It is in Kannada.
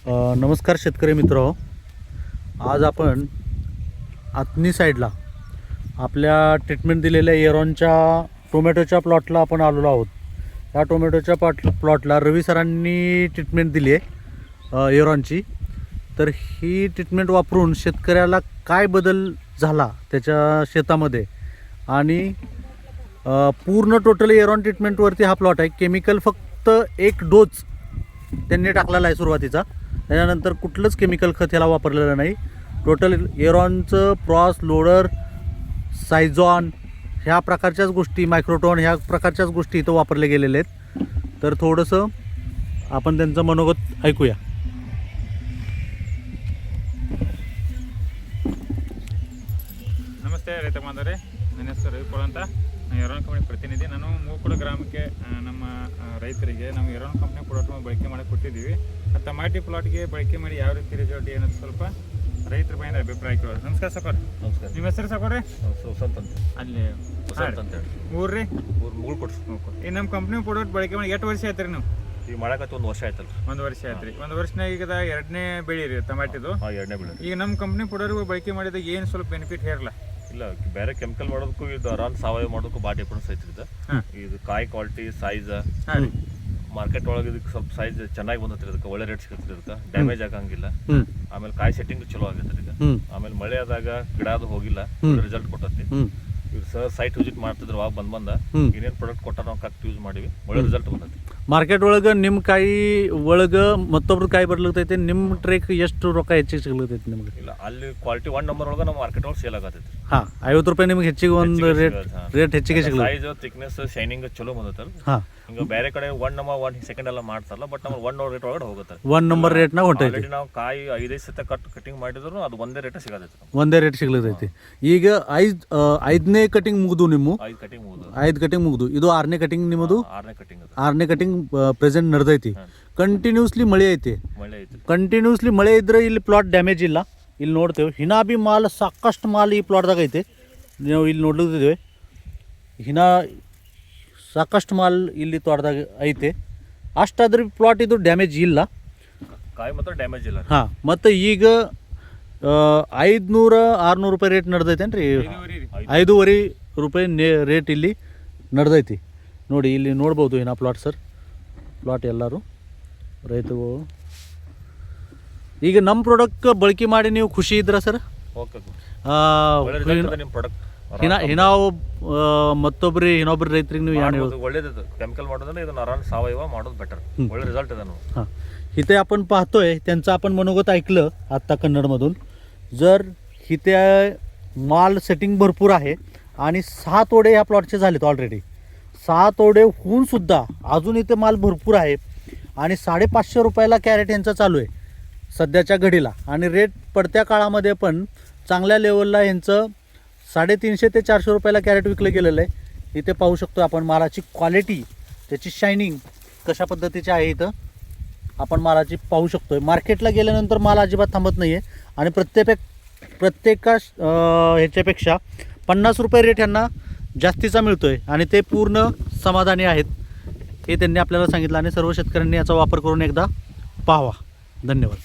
नमस्कार शेतकरी मित्र, आज आपण आतनी साईडला आपल्या ट्रीटमेंट दिलेल्या एरॉनच्या टोमॅटोच्या प्लॉटला आपण आलेलो आहोत. या टोमॅटोच्या प्लॉटला रवी सरांनी ट्रीटमेंट दिली आहे एरॉनची. तर ही ट्रीटमेंट वापरून शेतकऱ्याला काय बदल झाला त्याच्या शेतामध्ये आणि पूर्ण टोटल एरॉन ट्रीटमेंटवरती हा प्लॉट आहे. केमिकल फक्त एक डोस त्यांनी टाकलेला आहे सुरुवातीचा, त्याच्यानंतर कुठलंच केमिकल खत ह्याला वापरलेलं नाही. टोटल एरॉनचं प्रॉस लोडर सायझॉन ह्या प्रकारच्याच गोष्टी, मायक्रोटॉन ह्या प्रकारच्याच गोष्टी इथं वापरले गेलेले आहेत. तर थोडंसं आपण त्यांचं मनोगत ऐकूया. ನಮಸ್ತೆ ರೈತ ಬಾಂಧವರೇ, ನನ್ನ ಹೆಸರು ರವಿಪುರ ಅಂತ. ನಾನು ಎರೋನ್ ಕಂಪ್ನಿ ಪ್ರತಿನಿಧಿ. ನಾನು ಮೂಕುಳ ಗ್ರಾಮಕ್ಕೆ ನಮ್ಮ ರೈತರಿಗೆ ನಾವು ಎರೋನ್ ಕಂಪ್ನಿ ಪ್ರಾಡಕ್ಟ್ ಬಳಕೆ ಮಾಡಿ ಕೊಟ್ಟಿದ್ದೀವಿ. ಆ ಟಮಾಟಿ ಪ್ಲಾಟ್ಗೆ ಬಳಕೆ ಮಾಡಿ ಯಾವ ರೀತಿ ರಿಸಲ್ಟ್ ಏನಂತ ಸ್ವಲ್ಪ ರೈತರ ಬಾಯಿಂದ ಅಭಿಪ್ರಾಯ ಕೇಳೋದು. ನಮಸ್ಕಾರ ಸಕೋರ್. ನಮಸ್ಕಾರ. ನಿಮ್ಮ ಹೆಸರು ಸಕೋರೆ? ಸುಸಂತ್ ಅಂತ. ಅಲ್ಲಿ ಊರು ರೀ ಮೂರು ಕೊಡ್ರಿ. ಈ ನಮ್ಮ ಕಂಪ್ನಿ ಪ್ರಾಡಕ್ಟ್ ಬಳಕೆ ಮಾಡಿ ಎಷ್ಟು ವರ್ಷ ಆಯ್ತು ರೀ ನೀವು? ಈಗ ಮಾಡಕತ್ತ 1 ವರ್ಷ ಆಯ್ತಲ್ಲ. 1 ವರ್ಷ ಆಯ್ತು ರೀ. 1 ವರ್ಷನಾಗ ಈಗ ಎರಡನೇ ಬೆಳೆ ರೀ ಟಮಾಟಿದು. ಎರಡನೇ ಬೆಳೆ. ಈಗ ನಮ್ಮ ಕಂಪ್ನಿ ಪ್ರಾಡಕ್ಟ್ ಬಳಕೆ ಮಾಡಿದಾಗ ಏನು ಸ್ವಲ್ಪ ಬೆನಿಫಿಟ್ ಹೇರಲ್ಲ? ಇಲ್ಲ, ಬೇರೆ ಕೆಮಿಕಲ್ ಮಾಡೋದಕ್ಕೂ ಇದು ಅರಾನ್ ಸಾವಯವ ಮಾಡೋದಕ್ಕೂ ಭಾಳ ಡಿಫ್ರೆನ್ಸ್ ಐತ್ರಿ. ಇದು ಕಾಯಿ ಕ್ವಾಲಿಟಿ ಸೈಜ್ ಮಾರ್ಕೆಟ್ ಒಳಗೆ ಇದಕ್ಕೆ ಸ್ವಲ್ಪ ಸೈಜ್ ಚೆನ್ನಾಗಿ ಬಂದತ್ರಿ. ಇದಕ್ಕೆ ಒಳ್ಳೆ ರೇಟ್ ಸಿಗುತ್ತೆ. ಇದಕ್ಕೆ ಡ್ಯಾಮೇಜ್ ಆಗಂಗಿಲ್ಲ. ಆಮೇಲೆ ಕಾಯಿ ಸೆಟ್ಟಿಂಗ್ ಚಲೋ ಆಗೈತ್ರಿ ಈಗ. ಆಮೇಲೆ ಮಳೆ ಆದಾಗ ಗಿಡ ಅದು ಹೋಗಿಲ್ಲ, ರಿಸಲ್ಟ್ ಕೊಟ್ಟತಿ. ಇವ್ರು ಸರ್ ಸೈಟ್ ವಿಸಿಟ್ ಮಾಡ್ತಿದ್ರು, ಅವಾಗ ಬಂದ ಏನೇನು ಪ್ರಾಡಕ್ಟ್ ಕೊಟ್ಟಾರ ನಾವು ಕರೆಕ್ಟ್ ಯೂಸ್ ಮಾಡಿವಿ, ಒಳ್ಳೆ ರಿಸಲ್ಟ್ ಬಂದತಿ. ಮಾರ್ಕೆಟ್ ಒಳಗೆ ನಿಮ್ಮ ಕಾಯಿ ಒಳಗೆ ಮತ್ತೊಬ್ರು ಕಾಯಿ ಬರ್ಲಿಕ್ಕೈತೆ, ನಿಮ್ಮ ಟ್ರೇಕ್ ಎಷ್ಟು ರೊಕ್ಕ ಹೆಚ್ಚಿಗೆ ಸಿಗ್ಲತ್ತೈತಿ ನಿಮ್ಗೆ? ಇಲ್ಲ, ಅಲ್ಲಿ ಕ್ವಾಲಿಟಿ 1 ನಂಬರ್ ಒಳಗೆ ನಮ್ಮ ಮಾರ್ಕೆಟ್ ಒಳಗೆ ಸೇಲ್ ಆಗತೈತಿ. ಹಾಂ, 50 ರೂಪಾಯಿ ನಿಮ್ಗೆ ಹೆಚ್ಚಿಗೆ ಒಂದು ರೇಟ್ ಹೆಚ್ಚಿಗೆ ಸಿಗ್ಲ. ಸೈಜ್ ಥಿಕ್ನೆಸ್ ಶೈನಿಂಗ್ ಚಲೋ ಬಂದತ್ತಲ್ಲ. ಹಾಂ, ಹಿಂಗೆ ಬೇರೆ ಕಡೆ 1 ನಂಬರ್ 1 ಸೆಕೆಂಡ್ ಎಲ್ಲ ಮಾಡ್ತಾರಲ್ಲ, ಬಟ್ ನಮ್ಮ 1 ರೇಟ್ ಒಳಗಡೆ ಹೋಗುತ್ತೆ. 1 ನಂಬರ್ ರೇಟ್ನಾಗ ಹೊಂಟೈತಿ. ನಾವು ಕಾಯಿ 5 ಸತ ಕಟಿಂಗ್ ಮಾಡಿದ್ರು ಅದು ಒಂದೇ ರೇಟ್ ಸಿಗತೈತಿ. ಒಂದೇ ರೇಟ್ ಸಿಗ್ಲತೈತಿ. ಈಗ ಐದನೇ ಕಟಿಂಗ್ ಮುಗಿದು ನಿಮ್ಮ 5 ಕಟಿಂಗ್ ಮುಗಿದು ಇದು 6ನೇ ಕಟಿಂಗ್ ನಿಮ್ಮದು? 6ನೇ ಕಟಿಂಗ್ ಪ್ರೆಸೆಂಟ್ ನಡೆದೈತಿ. ಕಂಟಿನ್ಯೂಸ್ಲಿ ಮಳೆ ಐತಿ. ಕಂಟಿನ್ಯೂಸ್ಲಿ ಮಳೆ ಇದ್ರೆ ಇಲ್ಲಿ ಪ್ಲಾಟ್ ಡ್ಯಾಮೇಜ್ ಇಲ್ಲ. ಇಲ್ಲಿ ನೋಡ್ತೇವೆ ಹಿನಾ ಬಿ ಮಾಲ್ ಸಾಕಷ್ಟು ಮಾಲ್ ಈ ಪ್ಲಾಟ್ದಾಗ ಐತೆ. ನಾವು ಇಲ್ಲಿ ನೋಡ್ಲಿದ್ದೇವೆ ಹಿನಾ ಸಾಕಷ್ಟು ಮಾಲ್ ಇಲ್ಲಿ ತೋಟದಾಗ ಐತೆ. ಅಷ್ಟಾದ್ರೆ ಪ್ಲಾಟ್ ಇದು ಡ್ಯಾಮೇಜ್ ಇಲ್ಲ, ಕಾಯಿ ಮಾತ್ರ ಡ್ಯಾಮೇಜ್ ಇಲ್ಲ. ಹಾಂ, ಮತ್ತು ಈಗ 500-600 ರೂಪಾಯಿ ರೇಟ್ ನಡೆದೈತೇನ್ರಿ? 5.5 ರೂಪಾಯಿ ರೇಟ್ ಇಲ್ಲಿ ನಡೆದೈತಿ. ನೋಡಿ, ಇಲ್ಲಿ ನೋಡ್ಬೋದು ಏನಾ ಪ್ಲಾಟ್ ಸರ್. ಪ್ಲಾಟ್ ಎಲ್ಲರೂ ರೈತರು ಈಗ ನಮ್ಮ ಪ್ರಾಡಕ್ಟ್ ಬಳಕೆ ಮಾಡಿ ನೀವು ಖುಷಿ ಇದ್ರ ಸರ್? ಇನ್ನೊಬ್ರು ರೈತರಿಗೆ ನೀವು ಏನು ಹೇಳೋದು? ಒಳ್ಳೇದು केमिकल ಮಾಡೋದ್ರೆ ಇದನ್ನ ಅರಾನ್ सावयव ಮಾಡೋದು ಬೆಟರ್. ಒಳ್ಳೆ रिझल्ट आहे. हां, इथे आपण पाहतोय त्यांचं आपण मनोगत ऐकलं आत्ता कन्नडमधून. जर इथे माल सेटिंग भरपूर आहे आणि 6 तोडे ह्या प्लॉटचे झालेत ऑलरेडी. 6 तोडे होऊन सुद्धा अजून इथे माल भरपूर आहे आणि 550 रुपयाला कॅरेट यांचा चालू आहे सध्याच्या घडीला. आणि रेट पडत्या काळामध्ये पण चांगल्या लेवलला यांचं 350 ते 400 रुपयाला कॅरेट विकलं गेलेलं आहे. इथे पाहू शकतो आपण मालाची क्वालिटी, त्याची शायनिंग कशा पद्धतीची आहे इथं आपण मालाची पाहू शकतो. मार्केटला गेल्यानंतर माल अजिबात थांबत नाही आहे आणि प्रत्येका ह्याच्यापेक्षा 50 रुपये रेट यांना जास्तीचा मिळतो आहे आणि ते पूर्ण समाधानी आहेत हे त्यांनी आपल्याला सांगितलं. आणि सर्व शेतकऱ्यांनी याचा वापर करून एकदा पाहावा. धन्यवाद.